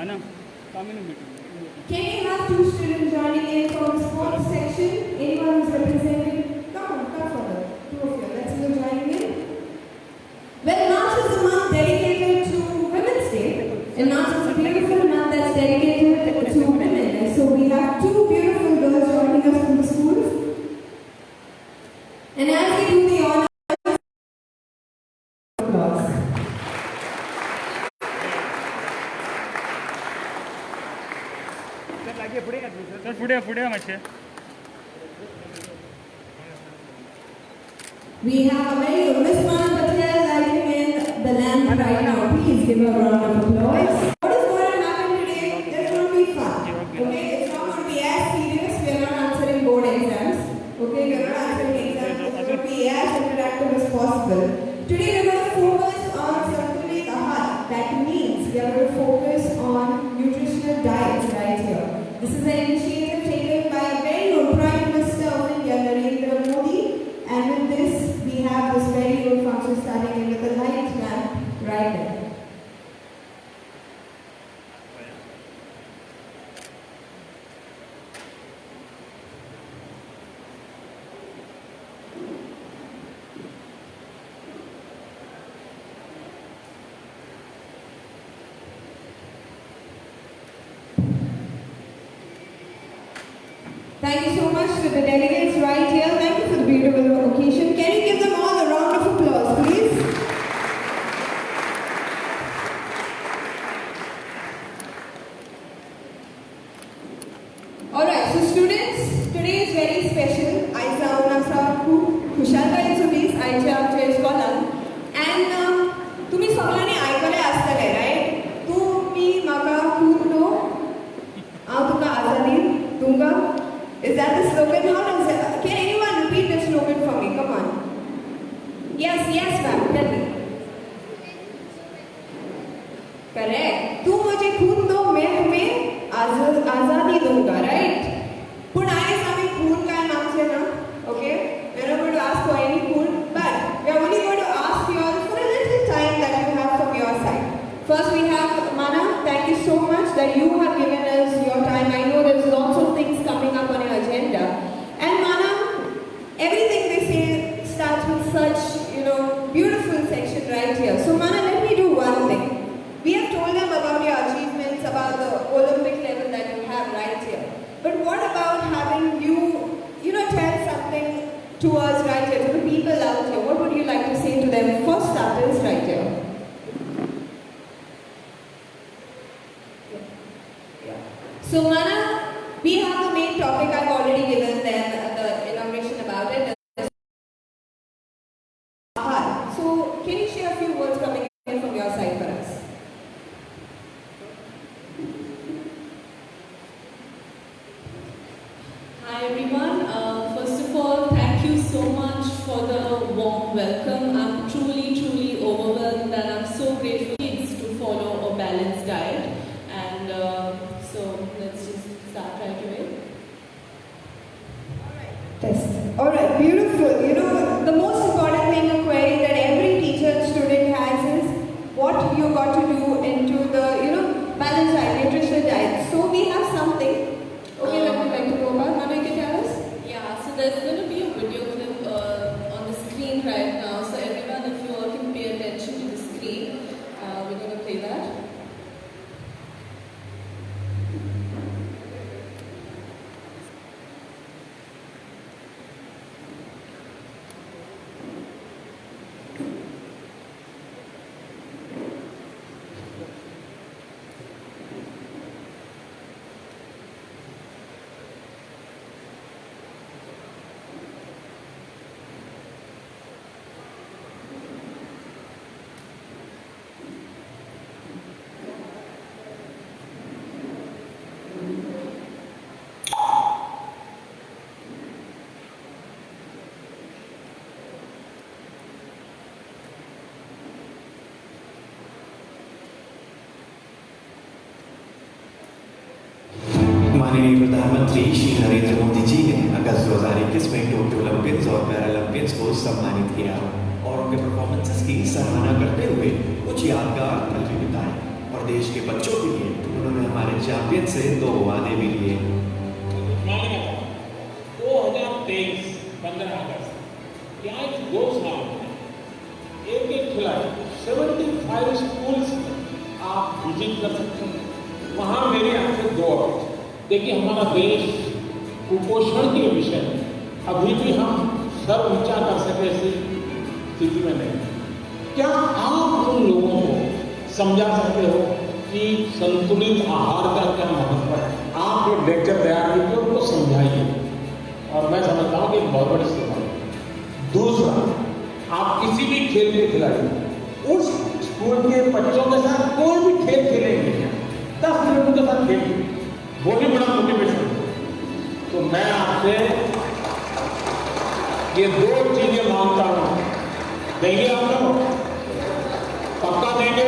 Can you have two students joining in from the sports section? Anyone who's representing? Come forward. Two of you. Let's go joining in. Well, March is a month dedicated to Women's Day. And March is a beautiful month that's dedicated to women. And so we have two beautiful girls joining us from the schools. And as we do the honors, applause. We have a very good Miss Mother Patel lighting in the lamp right now. Please give her a round of applause. What is going to happen today? There's going to be fun. Okay, it's not going to be as serious. We are not answering board exams. Okay, we are not answering exams. It's going to be as interactive as possible. Today we are going to focus on circulate the heart. That means we are going to focus on nutritional diets right here. This is an initiative taken by a very good Prime Minister of India, Narendra Modi. And with this, we have this very good function starting with the light lamp right there. Thank you so much to the delegates right here. Thank you for the beautiful occasion. Can you give them all a round of applause, please? Alright, so students, today is very special. Aisa unasa khushalka insulis aisha amche iskolan. And tumi saglani aikale astale, right? Tumi maka khudno tuka azadi dunga. Is that the slogan? How does it? Can anyone repeat the slogan for me? Come on. Yes, ma'am. Tell me. Correct. तू मुझे खून दो, मैं तुम्हें आज़ादी दूँगा, right? But I am having खून का नाम से ना, okay? We are not going to ask for any खून, but we are only going to ask you all for a little time that you have from your side. First, we have Mana. Thank you so much that you have given us your time. I know there's lots of things coming up on your agenda. And Mana, everything they say starts with such, beautiful section right here. So Mana, let me do one thing. We have told them about your achievements, about the Olympic level that you have right here. But what about having you, tell something to us right here, to the people out here? What would you like to say to them for starters right here? So Mana, we have the main topic. I've already given them the inauguration about it. So can you share a few words coming in from your side for us? Hi everyone. First of all, thank you so much for the warm welcome. I'm truly overwhelmed and I'm so grateful to follow a balanced diet. And so let's just start right away. Test. Alright, beautiful. The most important thing, a query that every teacher and student has is what you got to do into the, balanced diet, nutritional diet. So we have something. Okay, that we'd like to go about. Manu, you can tell us? Yeah, so there's going to be a video clip on the screen right now. So everyone, if you all can pay attention to the screen, we're going to play that. माननीय प्रधानमंत्री श्री नरेंद्र मोदी जी ने अगस्त 2021 में Tokyo Olympics और Paralympics को सम्मानित किया और उनके परफॉर्मेंसेस की सराहना करते हुए कुछ यादगार पल भी बिताए और और देश के बच्चों के लिए उन्होंने हमारे चैंपियन से 2 वादे भी लिए। 2023 15 अगस्त क्या 2 साल में एक खिलाड़ी 75 स्कूल्स आप विजिट कर सकते हैं। वहाँ मेरे आपसे 2 अपेक्षा। देखिए, हमारा देश कुपोषण के विषय में अभी भी हम सर ऊंचा कर सके ऐसी स्थिति में नहीं। क्या आप उन लोगों को समझा सकते हो कि संतुलित आहार का क्या महत्व है? आप जो लेक्चर तैयार कीजिए उनको समझाइए, और मैं समझता हूँ कि बहुत बड़ी सेवा है। दूसरा, आप किसी भी खेल के खिलाड़ी उस स्कूल के बच्चों के साथ कोई भी खेल खेलेंगे, 10 मिनट उनके साथ खेलिए, वो भी बड़ा मोटिवेशन है। तो मैं आपसे ये 2 चीजें मांगता हूँ, देंगे आप लोग? पक्का देंगे?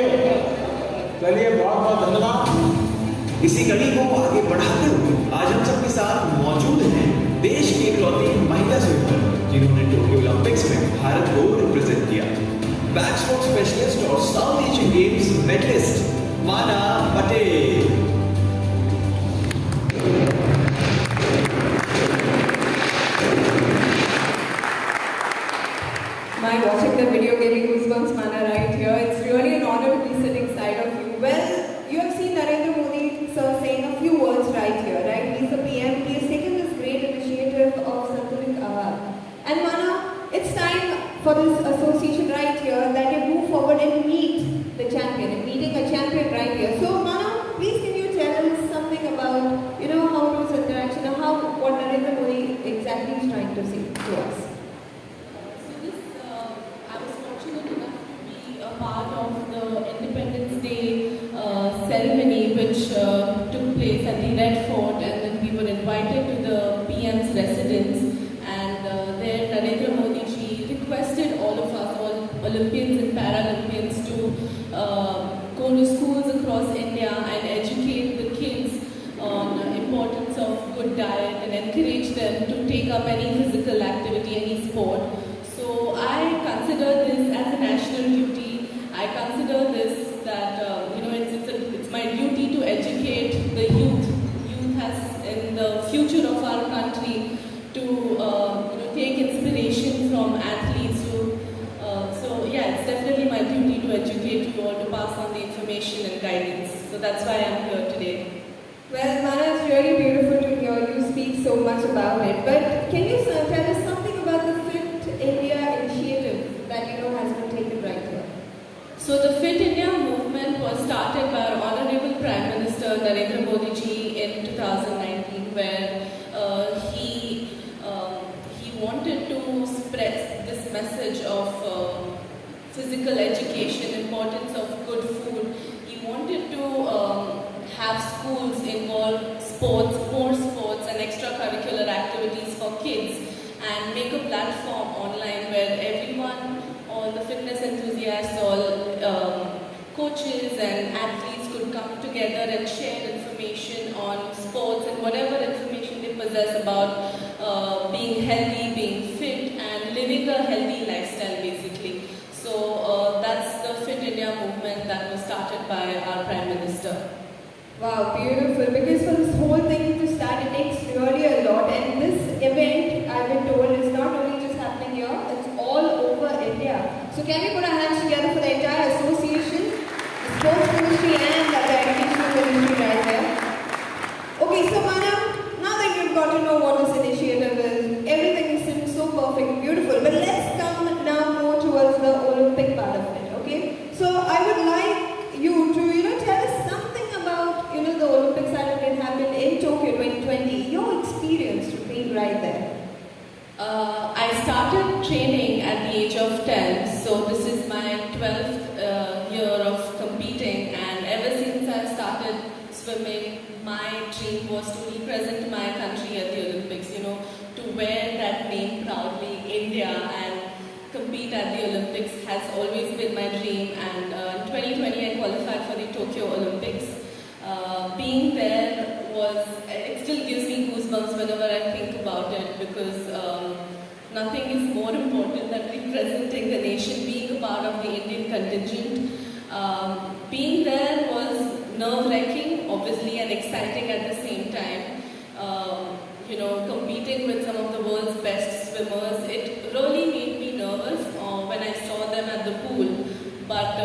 चलिए, बहुत बहुत धन्यवाद। इसी कड़ी को आगे बढ़ाते हुए आज हम सबके साथ मौजूद हैं देश की इकलौती महिला स्विमर जिन्होंने टोक्यो ओलंपिक्स में भारत को रिप्रेजेंट किया, बैक स्ट्रोक स्पेशलिस्ट और साउथ एशियन गेम्स मेडलिस्ट माना Patel. My watching the video gave me goosebumps, Mana, right here. It's really an honor to be sitting side of you. Well, you have seen Narendra Modi sir saying a few words right here, right? He's the PM. He has taken this great initiative of Santulit Ahar. And Mana, it's time for this association right here that you move forward and meet the champion, and meeting a champion right here. So Mana, please can you tell us something about, how it was interaction, what Narendra Modi exactly is trying to say to us? Part of the Independence Day ceremony which took place at the Red Fort, and then we were invited to the PM's residence, and there Narendra Modi ji requested all of us, all Olympians and Paralympians, to go to schools across India and educate the kids on the importance of good diet and encourage them to take up any physical activity, any sport. So I consider this as a national duty. I consider this that it's my duty to educate the youth. Youth has in the future of our country to take inspiration from athletes. It's definitely my duty to educate you all, to pass on the information and guidance. So that's why I'm here today. Well, Mana, it's really beautiful to hear you speak so much about it. But can you tell us something about the Fit India initiative that has been taken right here? So the Fit India movement was started by our Honorable Prime Minister Narendra Modi ji in 2019, where he wanted to spread this message of physical education, importance of good food. He wanted to have schools involve more sports and extracurricular activities for kids, and make a platform online where everyone, all the fitness enthusiasts, all coaches and athletes could come together and share information on sports and whatever information they possess about being healthy, being fit, and living a healthy lifestyle basically. So that's the Fit India movement that was started by our Prime Minister. Wow, beautiful. Because for this whole thing to start, it takes really a lot. And this event, I've been told, is not only just happening here, it's all over India. So can we put our hands together for the entire association, the sports ministry and the educational ministry right there? Okay, so Mana, now that you've got to know what this initiative is, everything is so perfect, beautiful. But let's come now more towards the Olympic part of it, okay? So I would like you to, tell us something about, the Olympics that happened in Tokyo 2020, your experience to being right there. I started training at the age of 10, so this is my 12th year of competing, and ever since I started swimming, my dream was to represent my country at the Olympics, to wear that name proudly, India, and compete at the Olympics has always been my dream. And in 2020 I qualified for the Tokyo Olympics. Being there it still gives me goosebumps whenever I think about it, because nothing is more important than representing the nation, being a part of the Indian contingent. Being there was obviously, and exciting at the same time. Competing with some of the world's best swimmers, it really made me nervous when I saw them at the pool. But,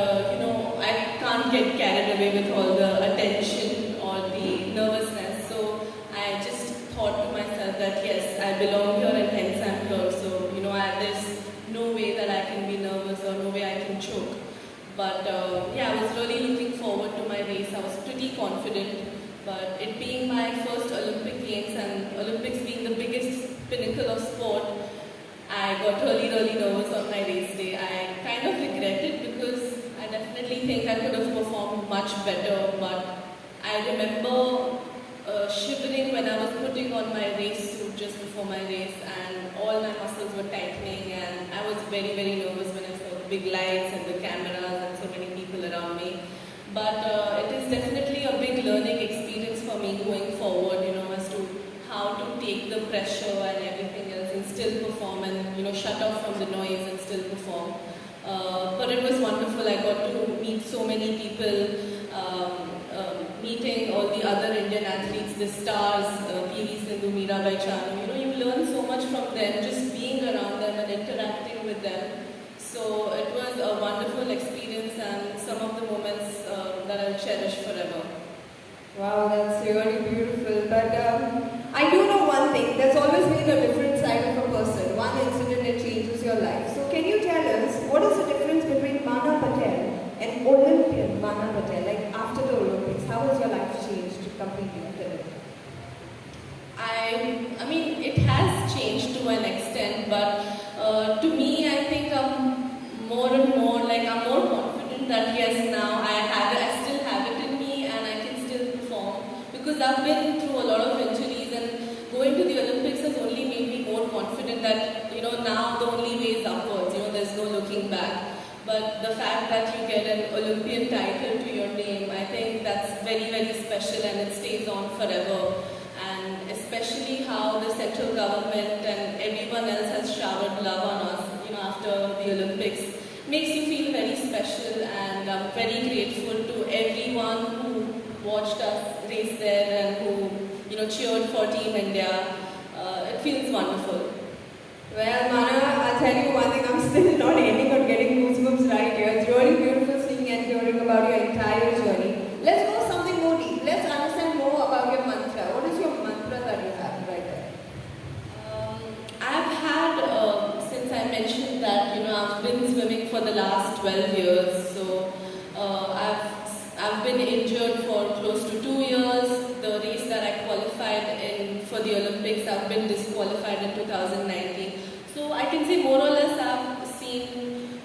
I can't get carried away with all the attention or the nervousness. So I just thought to myself that, yes, I belong here and hence I'm here. So, there's no way that I can be nervous or no way I can choke. But, I was really looking forward to my race. I was pretty confident. But it being my first Olympic Games and Olympics being the biggest pinnacle of sport, I got really, really nervous on my race day. I kind of regret it because I definitely think I could have performed much better. But I remember shivering when I was putting on my race suit just before my race, and all my muscles were tightening, and I was very, very nervous when I saw the big lights and the cameras and so many people around me. But it is definitely a big learning experience for me going forward, as to how to take the pressure and everything else and still perform and, shut off from the noise and still perform. But it was wonderful. I got to meet so many people, meeting all the other Indian athletes, the stars, PV Sindhu, Mirabai Chanu. You learn so much from them, just being around them and interacting with them. So it was a wonderful experience and some of the moments that I'll cherish forever. Wow, that's really beautiful. But I do know one thing. There's always been a different side of a person. One incident that changes your life. So can you tell us what is the difference between Mother Patel and Olympian Mother Patel? Like after the Olympics, how has your life changed completely after it? I mean, it has changed to an extent, but to me, I think more and more, I'm more confident that yes, now I still have it in me and I can still perform, because I've been through a lot of injuries, and going to the Olympics has only made me more confident that, now the only way is upwards, there's no looking back. But the fact that you get an Olympian title to your name, I think that's very, very special and it stays on forever. And especially how the central government and everyone else has showered love on us, after the Olympics, makes you feel very special, and I'm very grateful to everyone who watched us race there and who, cheered for Team India. It feels wonderful. Well, Mana, I'll tell you one thing, I'm still not ending on getting goosebumps right here. It's really beautiful seeing and hearing about your entire journey. Let's go something more deep. Let's understand more about your mantra. What is your mantra that you have right there? I've had, since I mentioned that, I've been swimming for the last 12 years. So I've been injured for close to 2 years. The race that I qualified in for the Olympics, I've been disqualified in 2019. So I can say more or less I've seen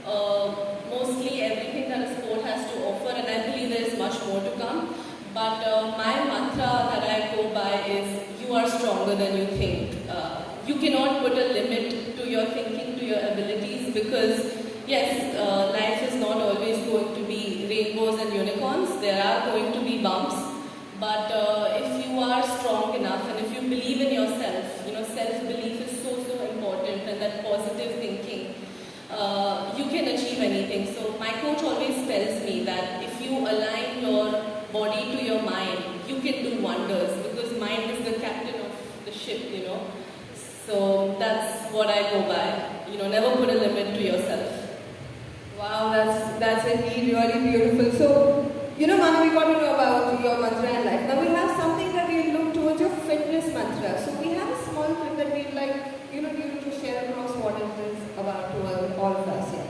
mostly everything that a sport has to offer, and I believe there is much more to come. But my mantra that I go by is, you are stronger than you think. You cannot put a limit to your thinking, to your abilities, because yes, life is not always going to be rainbows and unicorns. There are going to be bumps. But if you are strong enough and if you believe in yourself, self-belief is so important, and that positive thinking, you can achieve anything. So my coach always tells me that if you align your body to your mind, you can do wonders, because mind is the captain of the ship, So that's what I go by. Never put a limit to yourself. Wow, that's indeed really beautiful. So, Manu, we got to know about your mantra in life. Now we have something that we look towards your fitness mantra. So we have a small clip that we'd like, you to share across what it is about to all of us here.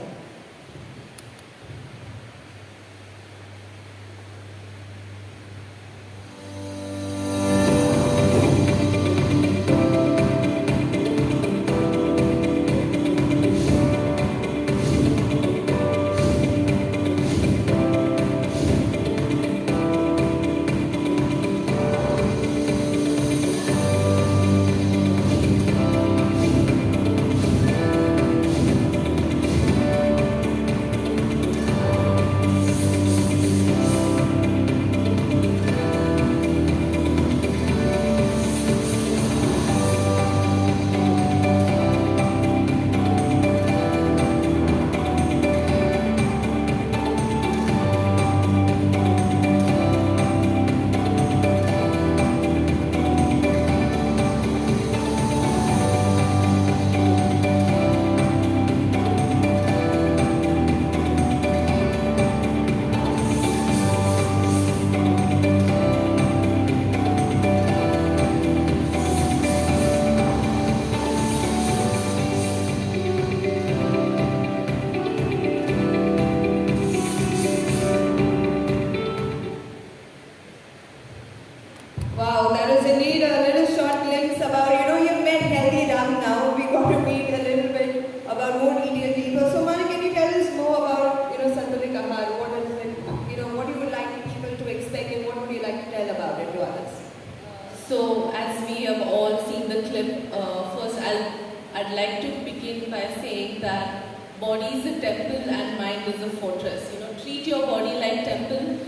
So as we have all seen the clip, first I'd like to begin by saying that body is a temple and mind is a fortress. You know, treat your body like temple.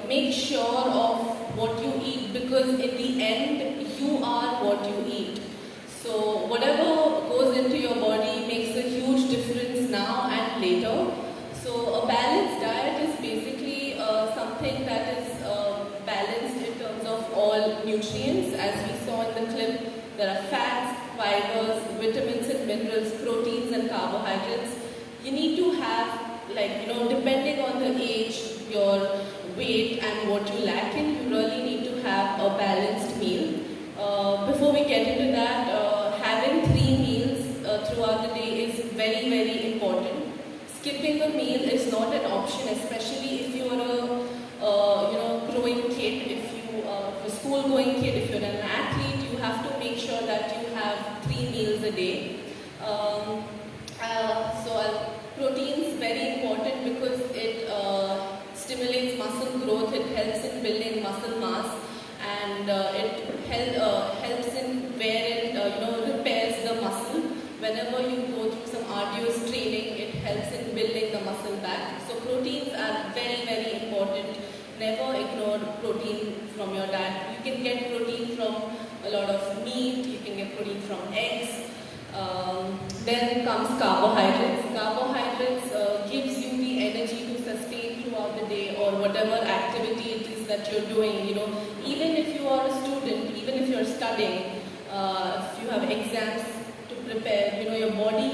Make sure of what you eat, because in the end you are what you eat. So whatever goes into your body makes a huge difference now and later. So a balanced diet is basically something that is balanced in terms of all nutrients. As we saw in the clip, there are fats, fibers, vitamins and minerals, proteins and carbohydrates. You need to have, like, you know, depending on the age, your weight and what you lack in, you really need to have a balanced meal. Before we get into that, having 3 meals throughout the day is very, very important. Skipping a meal is not an option, especially if you are a growing kid, if you are a school-going kid, if you're an athlete, you have to make sure that you have 3 meals a day. Protein is very important because it stimulates muscle growth, it helps in building muscle mass, and it helps in where it repairs the muscle. Whenever you go through some arduous training, it helps in building the muscle back. So proteins are very, very important. Never ignore protein from your diet. You can get protein from a lot of meat, you can get protein from eggs. Then comes carbohydrates. Carbohydrates gives you the energy to sustain throughout the day or whatever activity it is that you're doing. You know, even if you are a student, even if you're studying, if you have exams to prepare, you know, your body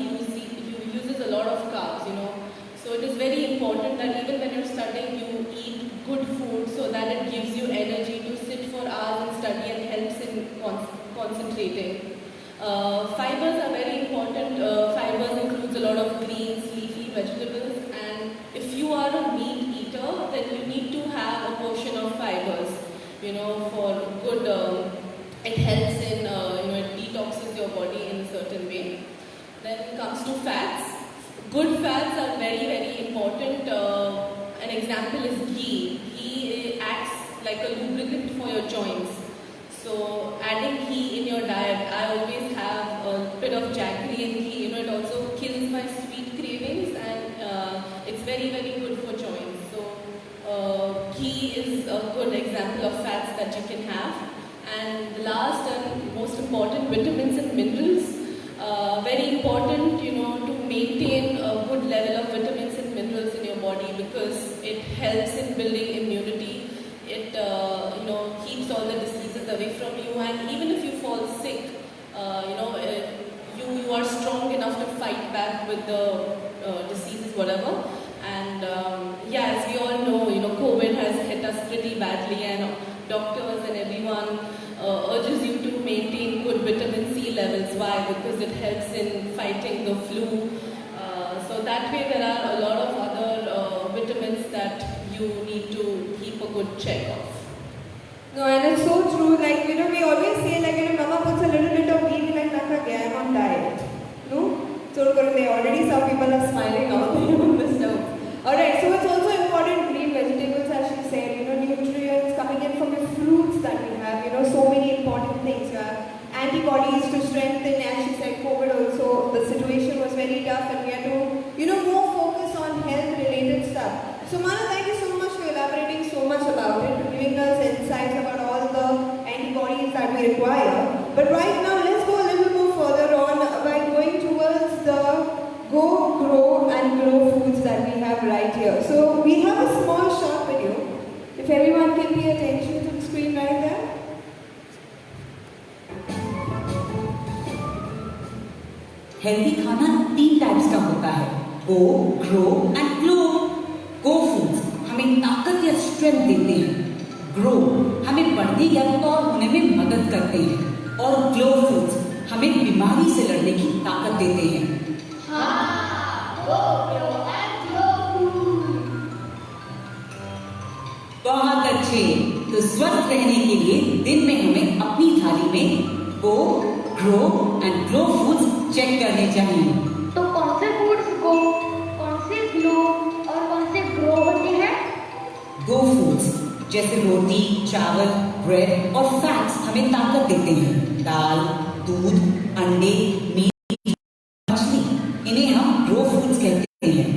uses a lot of carbs, you know. So it is very important that even when you're studying, you eat good food so that it gives you energy to sit for hours and study and helps in concentrating. Fibers are very important. Fibers includes a lot of greens, leafy vegetables, and if you are a meat eater, then you need to have a portion of fibers, you know, for good, it helps in, it detoxes your body in a certain way. Then it comes to fats. Good fats are very, very important. An example is ghee. Ghee acts like a lubricant for your joints. So adding ghee in your diet, I always have a bit of jaggery in ghee. You know, it also kills my sweet cravings, and it's very, very good for joints. So ghee is a good example of fats that you can have. And the last and most important, vitamins and minerals. Very important, you know, to maintain a good level of vitamins and minerals in your body, because it helps in building immunity. It keeps all the diseases away from you, and even if you fall sick, you are strong enough to fight back with the diseases, whatever. And as we all know, you know, COVID has hit us pretty badly, and doctors and everyone urges you to maintain good vitamin C levels. Why? Because it helps in fighting the flu. So that way there are a lot of other vitamins that you need to keep a good check of. No, and it's so true. Like, you know, we always say, like, you know, Mama puts a little bit of ghee, like, I'm on diet. No? So already some people are smiling out there on this note. Alright, so it's also important, green vegetables, as she said, you know, nutrients coming in from the fruits that we have, you know, so many important things. You have antibodies to strengthen, as she said, COVID also, the situation was very tough, and we had to, you know, more focus on health-related stuff. So Mana, thank you so much for elaborating so much about it, giving us insights about all the antibodies that we require. But right now, let's go a little more further on by going towards the Go, Grow and Glow foods that we have right here. So we have a small short video. If everyone can pay attention to the screen right there. Healthy खाना 3 types का होता है, go, grow and glow. Go foods हमें ताकत या strength देते हैं, grow हमें बढ़ने या तौर होने में मदद करते हैं, और ग्लो फूड्स हमें बीमारी से लड़ने की ताकत देते हैं। बहुत अच्छे। तो स्वस्थ रहने के लिए दिन में हमें अपनी थाली में go, grow and glow foods check करने चाहिए। तो कौन से फूड्स गो, कौन से ग्लो और कौन से ग्रो होते हैं? गो फूड्स जैसे रोटी, चावल, ब्रेड और फैट्स हमें ताकत देते हैं। दाल, दूध, अंडे, मीट, मछली, इन्हें हम ग्रो फूड्स कहते हैं।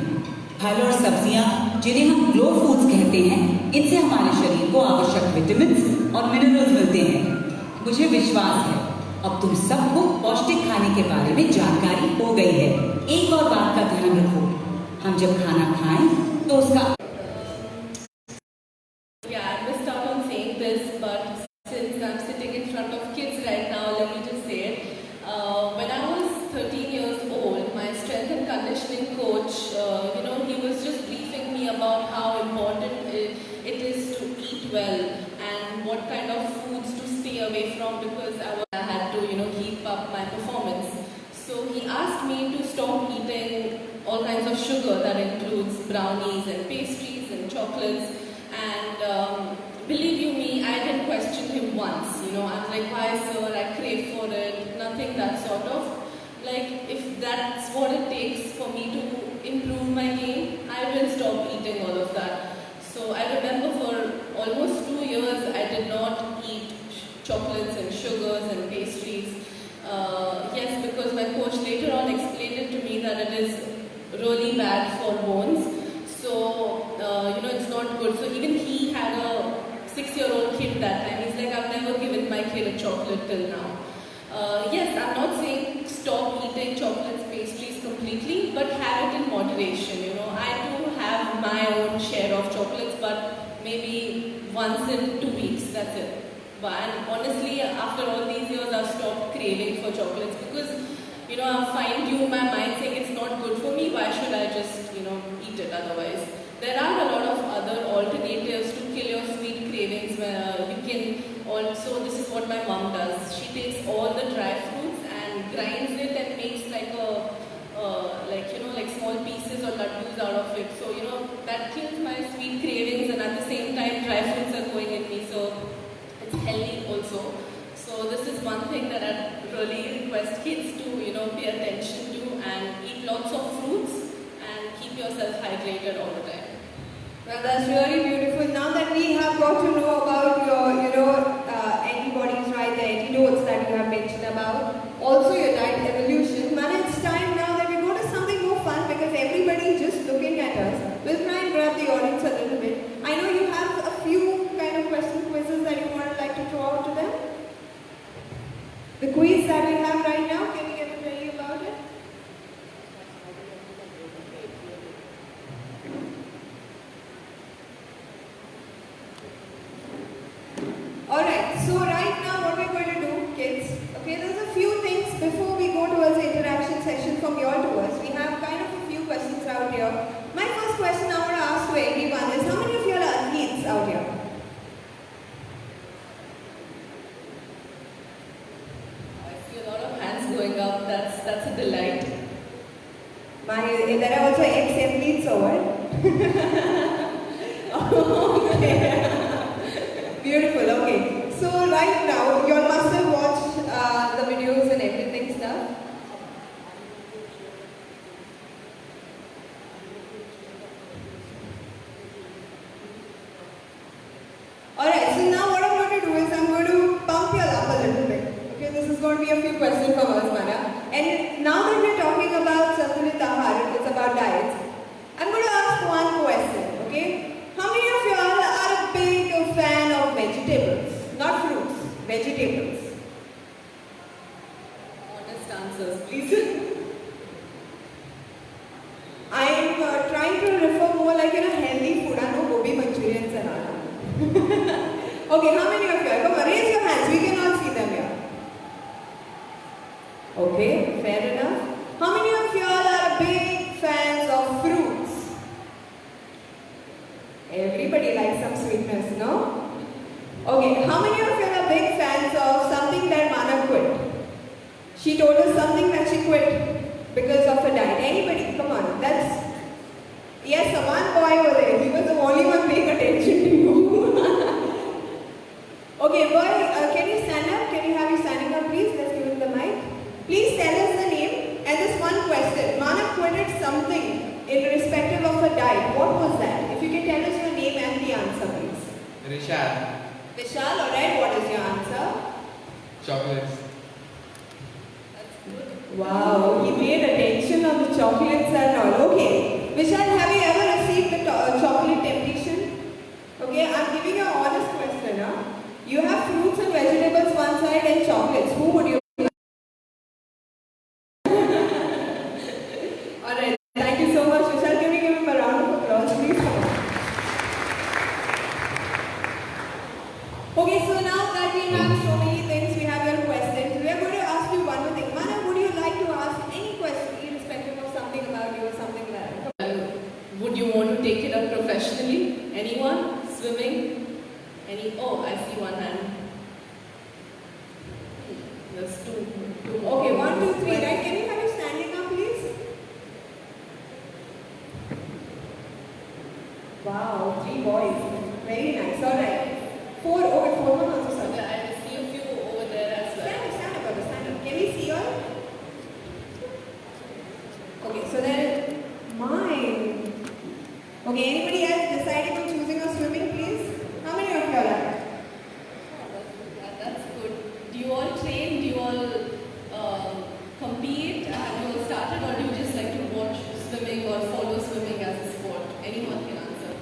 फल और सब्जियां, जिन्हें हम ग्लो फूड्स कहते हैं, इनसे हमारे शरीर को आवश्यक विटामिन्स और मिनरल्स मिलते हैं। मुझे विश्वास है अब तुम सबको पौष्टिक खाने के बारे में जानकारी हो गई है। एक और बात का ध्यान रखो, हम जब खाना खाएं तो उसका Yeah, I missed out on saying this, but since I'm sitting in front of kids right now, let me just say it. When I was 13 years old, my strength and conditioning coach, he was just briefing me about how important it is to eat well and what kind of foods to stay away from, because I had to, keep up my performance. So he asked me to stop eating all kinds of sugar. That includes brownies and pastries and chocolates. And believe you me, I didn't question him once. I'm like, why sir, I crave for it. Nothing that sort of. Like, if that's what it takes for me to improve my game, I will stop eating all of that. So I remember for almost 2 years, I did not eat chocolates and sugars and pastries. Yes, because my coach later on explained it to me that it is really bad for bones. So, it's not good. So even he had a 6-year-old kid that time. He's like, I've never given my kid a chocolate till now. Yes, I'm not saying stop eating chocolates, pastries completely, but have it in moderation. I do have my own share of chocolates, but maybe once in 2 weeks, that's it. But honestly, after all these years, I've stopped craving for chocolates because, I'm fine-tuned my mind saying it's not good for me. Why should I just, eat it otherwise? There are a lot of other alternatives to kill your sweet cravings. Where you can also, this is what my mom does. She takes all the dry fruits and grinds it and makes like small pieces or laddus out of it. So, that kills my sweet cravings, and at the same time, dry fruits are going in me. So, it's healthy also. So this is one thing that I really request kids to, pay attention to, and eat lots of fruits and keep yourself hydrated all the time. Well, that's really beautiful. Now that we have got to know about your, antibodies, right, the antidotes that you have mentioned about, also your diet evolution, man, it's time now that we go to something more fun because everybody is just looking at us. We'll try and grab the audience a little bit. I know you have a few kind of question quizzes that you would like to throw out to them. The quiz that we have right now, can you get to tell you about it? Alright, so right now what we're going to do, kids, okay, there's a few things before we go towards the interaction session from your to us. We have kind of a few questions out here. My first question I want to ask to everyone is, how many of you are athletes out here? Going up, that's a delight. There are also ex-athletes over. Okay. Beautiful, okay. So right now, you all must have watched the videos and everything stuff. Alright, so now what I'm going to do is I'm going to pump you up a little bit. Okay, this is going to be a few questions from us, Mana. And now that we're talking about Santulit Ahar, it's about diets, I'm going to ask one question, okay? How many of you all are a big fan of vegetables? Not fruits, vegetables. Honest answers, please. I'm trying to refer more like, healthy food. I know gobi manchurians and all. Okay, how many of you are? Come on, raise your hands. We cannot see them here. Okay, fair enough. How many of you all are big fans of fruits? Everybody likes some sweetness, no? Okay, how many of you are big fans of something that Mana quit? She told us something that she quit because of her diet. Anybody? Come on, that's... Yes, one boy over there. He was the only one paying attention to you. Okay, boy, can you stand up? Can you have you standing up, please? Let's give him the mic. Please tell us the name and this one question. Mana quoted something in respective of her diet. What was that? If you can tell us your name and the answer, please. Rishad. Vishal, alright. chocolates. Wow, he paid attention on the chocolates and all. Okay, Vishal, have you ever received the chocolate temptation? Okay, I'm giving you an honest question. Huh? You have fruits and vegetables one side and chocolates. Who would you? Alright, thank you so much, Vishal. Can we give him a round of applause, please? Come on. Okay, so now that we have so many things, we have your questions. We are going to ask you one more thing. Mana, would you like to ask any question, irrespective of something about you or something like that? Would you want to take it up professionally? Anyone? Swimming? Oh, I see one hand. There's two. Okay, 1, 2, 3, right? Can you have you standing up, please? Wow, 3 boys. Very nice. Alright. 4, okay, 4 one also, sir. I see a few over there as well. Stand up, brother, stand up. Can we see all? Okay, so then mine. Okay, anybody else deciding on choosing or swimming, please? How many of you are? That's good. Do you all train? Do you all compete? Have you all started, or do you just like to watch swimming or follow swimming as a sport? Anyone can answer.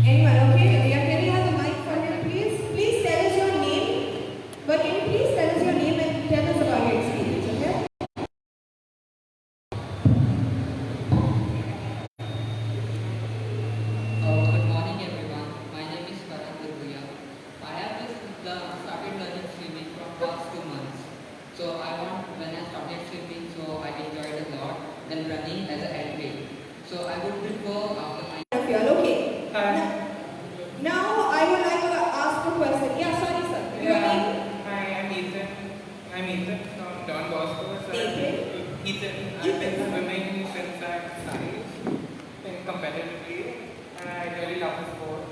Anyone, okay? Yeah, can you have the mic for him, please? Please tell us your name. But can you please tell us your name and tell us about your experience, okay? Good morning everyone. My name is Cujira. I have just started learning swimming from past 2 months. So when I started swimming, so I enjoyed a lot. Then running as an athlete. So I would prefer after my. Okay. Now I would like to ask a question. Yeah, sorry, sir. Your name? Hi, I'm Ethan from Don Bosco. So Ethan. I've been swimming since I'm 5, competitively, and I really love the sport.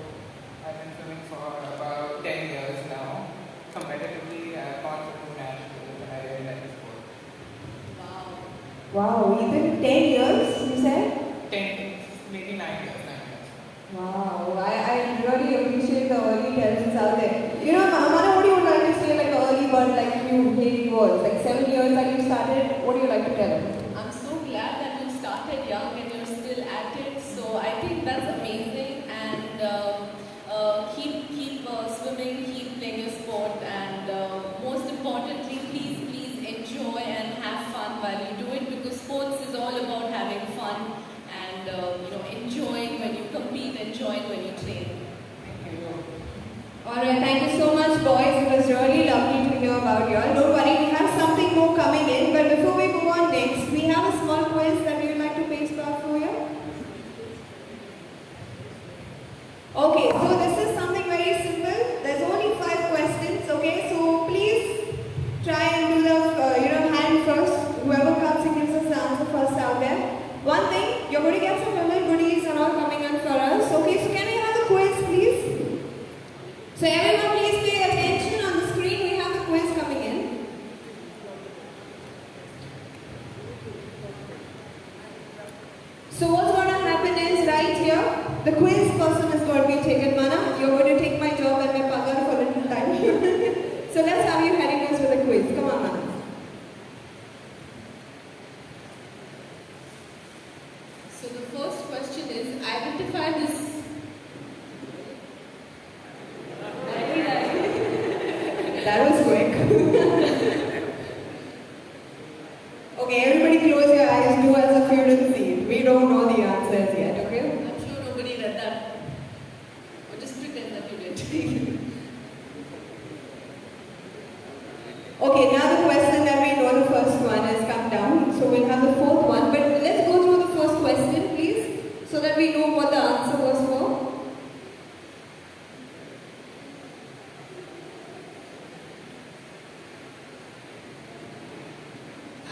I've been swimming for about 10 years now. Competitively, I've gone to 2 nationals, and I really like the sport. Wow, even 10 years, you said? 10, maybe 9 years. Wow, I really appreciate the early talents out there. You know, Mana, what do you like to say, like the early bird, like you really was? Like 7 years that you started, what do you like to tell them? I'm so glad that you started young and you're still at it. So I think that's amazing. And keep swimming, keep playing your sport, and most importantly, please enjoy and have fun while you do it, because sports is all about having fun and enjoying when you compete, enjoying when you train. Alright, thank you so much, boys. It was really lovely to hear about you all. Don't worry, we have something more coming in. But before we go on next, we have a small quiz that we would like to paste out for you. Okay, so this is something very simple. There's only 5 questions, okay? So please try and do the hand first. Whoever comes and gives us the answer first out there. One thing, you're going to get some little goodies and all coming in for us. Okay, so can we have the quiz, please? So everyone, please pay attention. On the screen, we have the quiz coming in. So what's going to happen is right here, the quiz person is going to be taken. Mana, you're going to take my job and my pagar for a little time. So let's have you heading us with a quiz. Come on, Mana. So the first question is, identify this. That was quick. Okay, everybody close your eyes. Do as if you didn't see it. We don't know the answers yet, okay? I'm sure nobody read that. Or just pretend that you did. Okay, now the question that we know the first one has come down. So we'll have the 4th one. But let's go through the first question, please, so that we know what the answer was for.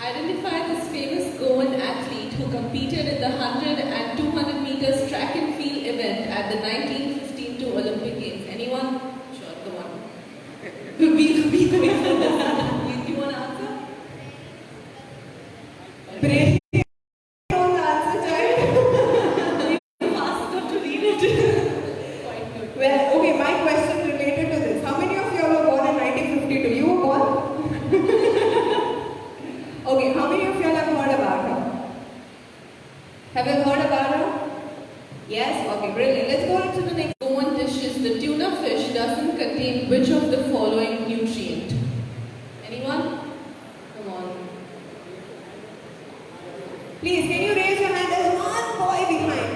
Identify this famous Goan athlete who competed in the 100 and 200 meters track and field event at the 1952 Olympic Games. Anyone? Sure, come on. Be quick. You want to answer? Brave. Don't answer, child. Fast enough to read it. Quite good. Well, okay, my question related to this. How many of you were born in 1952? You Okay, brilliant. Let's go on to the next. Goan dishes, the tuna fish doesn't contain which of the following nutrient? Anyone? Come on. Please, can you raise your hand? There's one boy behind.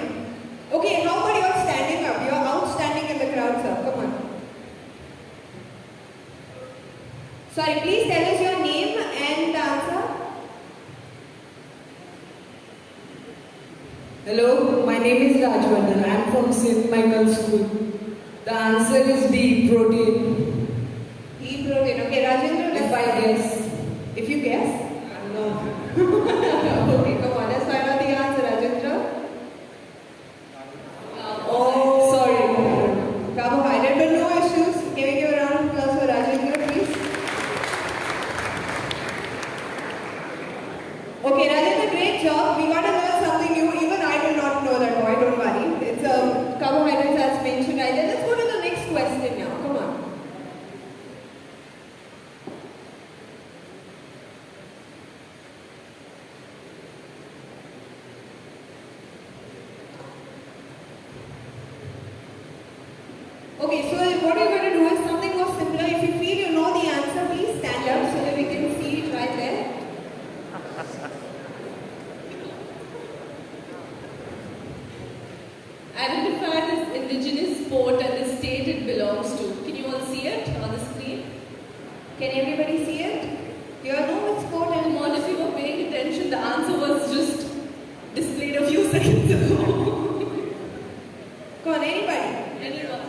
Okay, how about you're standing up? You're outstanding in the crowd, sir. Come on. Sorry, please tell us your name and the answer. Hello, my name is Rajwardhan. I am from St. Michael's School. The answer is D, protein. D, protein. Okay, Rajendra, If I guess. if you guess. No. Okay, come on, let's find out the answer, Rajendra. Oh, sorry. Carbohydrate, but no issues. Can we give a round of applause for Rajendra, please? Okay, Rajendra, great job. We got to learn something new. Even I did not know that boy, don't worry. It's carbohydrates as mentioned right there. Let's go to the next question now. Come on. Okay, so what we're going to do is something more simpler. If you feel you know the answer, please stand up so that we can see it right there. Identify this indigenous sport and the state it belongs to. Can you all see it on the screen? Can everybody see it? Do you all know what sport and Come on, if you were paying attention, the answer was just displayed a few seconds ago. Come on, anybody? Anyone?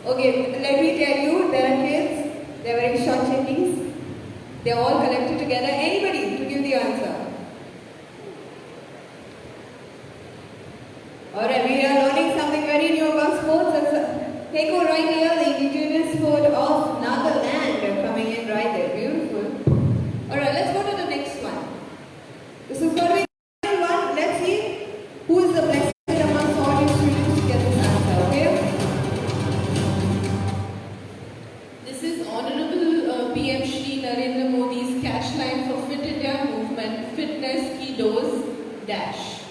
Okay, let me tell you, there are kids, they're wearing short chitties. They're all collected together. Anybody to give the answer? Alright, we are learning something very new about sports. Heko right here, the indigenous sport of Nagaland coming in right there. Beautiful. Alright, let's go to the next one. This is going to be the final one. Let's see who is the blessed amongst all you students to get this answer, okay? This is Honorable PM Shri Narendra Modi's cash line for Fit India movement, fitness ki dose dash.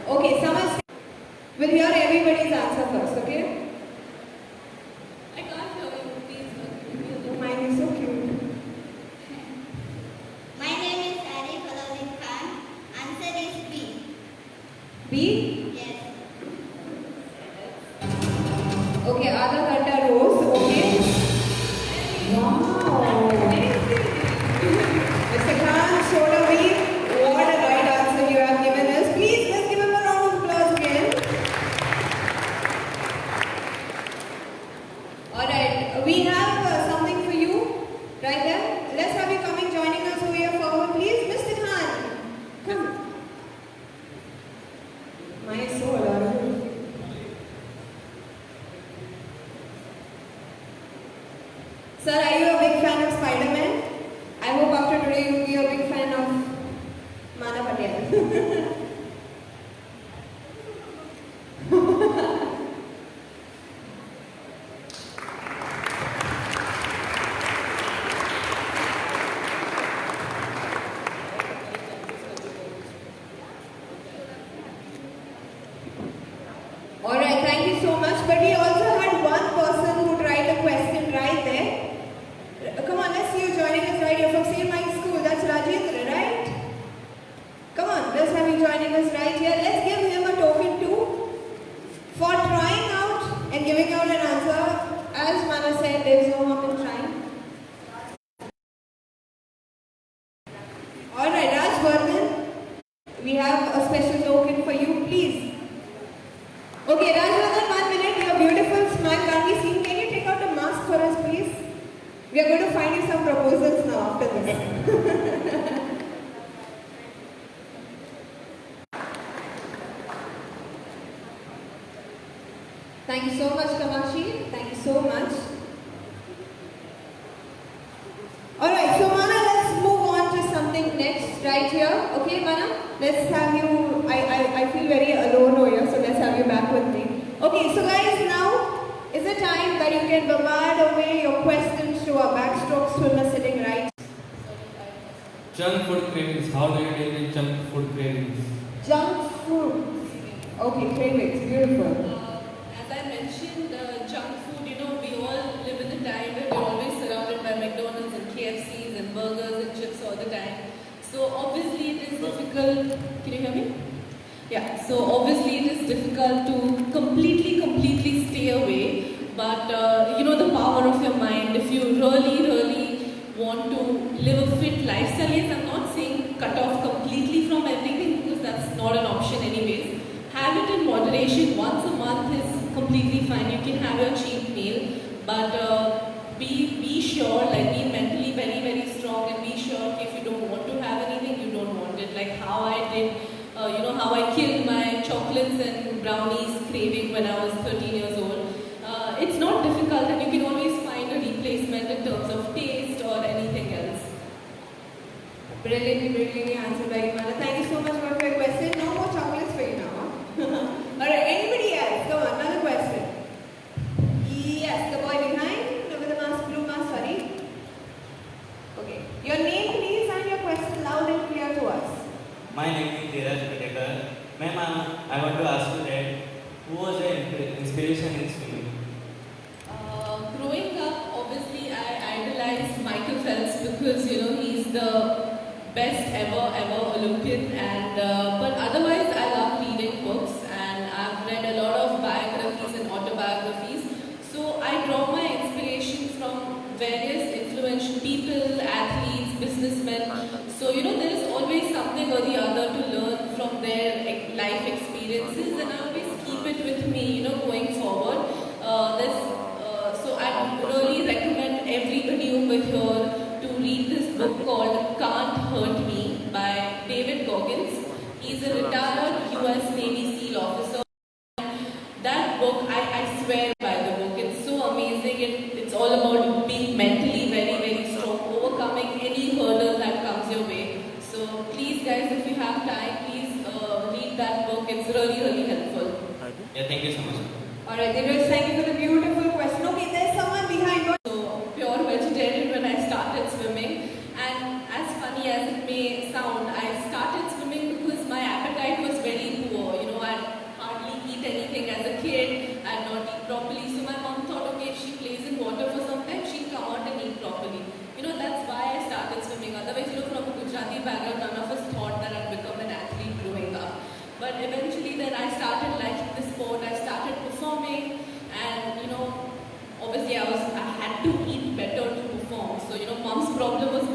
Okay, someone will hear everybody's answer first, okay? I can't hear you, please. Don't mind, it's so cute. My name is Arif Alauddin Khan. Answer is B. B? Yes. Okay, Adha Ghanta Rose, okay? Wow! Mr. Khan, Sodavi, what a right answer you have given us. Please, let's give him a round of applause again. Alright, we have something for you right there. Let's have you coming, joining us over here forward, please. Mr. Khan, come. My soul, Sir, are you a big fan of Spider-Man? I hope after today you'll be a big fan of Mother Patel. Alright, thank you so much. But we also had one person who tried the question right there. Come on, let's see you joining us right here from St. Mike's School. That's Rajendra, right? Come on, let's have you joining us right here. Let's give him a token too for trying out and giving out an answer. As Mana said, there's no harm in trying. Alright, Rajwardhan, we have a special token for you, please. Okay, Rajwardhan, 1 minute. Your beautiful smile can't be seen. Can you take out the mask for us, please? We are going to find you some proposals now after this. Thank you so much, Kamashi. Thank you so much. Alright, so Mana, let's move on to something next right here. Okay, Mana? Let's have you, I feel very alone over here, so let's have you back with me. Okay, so guys, now is the time that you can bombard away your questions to our backstroke swimmer sitting right. Junk food cravings. How do you deal with junk food cravings? Junk food. Okay, cravings. Beautiful. As I mentioned, junk food, we all live in a time where we're always surrounded by McDonald's and KFCs and burgers and chips all the time. So obviously it is difficult. Can you hear me? Yeah, so obviously it is difficult to completely stay away. But the power of your mind, if you really want to live a fit lifestyle, yes, I'm not saying cut off completely from everything because that's not an option anyways. Have it in moderation. Once a month is completely fine. You can have your cheat meal, but be sure, like be mentally very strong and be sure if you don't want to have anything, you don't want it. Like how I did, how I killed my chocolates and brownies craving when I was 13 years old. It's not difficult and you can always find a replacement in terms of taste or anything else. Brilliantly answered by Imana. Thank you so much for your question. No more chocolates for you now. Alright, anybody else? Come on, another question. Yes, the boy behind. Look at the mask, blue mask, sorry. Okay. Your name please and your question loud and clear to us. My name is Dheeraj Patekar. Ma'am, I want to ask you that who was your inspiration in swimming? Growing up, obviously I idolized Michael Phelps because he's the best ever Olympian, and but otherwise I love reading books and I've read a lot of biographies and autobiographies. So I draw my inspiration from various influential people, athletes, businessmen. So there is always something or the other to learn from their life experiences, and I always keep it with me, going forward. So I really recommend everybody over here to read this book called Can't Hurt Me by David Goggins. He's a retired US Navy SEAL officer. That book, I swear by the book. It's so amazing. It's all about being mentally very strong, overcoming any hurdle that comes your way. So please guys, if you have time, please read that book. It's really helpful. Yeah, thank you so much. Alright, Dheeraj, thank you for the beautiful question. Okay, there's someone behind. So pure vegetarian when I started swimming, and as funny as it may sound, I started swimming because my appetite was very poor. I'd hardly eat anything as a kid. I'd not eat properly. So my mom thought, okay, if she plays in water for some time, she'll come out and eat properly. That's why I started swimming. Otherwise, from a Gujarati background, none of us thought that I'd become an athlete growing up. But eventually then I started liking the sport, I started performing, and obviously I had to eat better to perform. So mom's problem was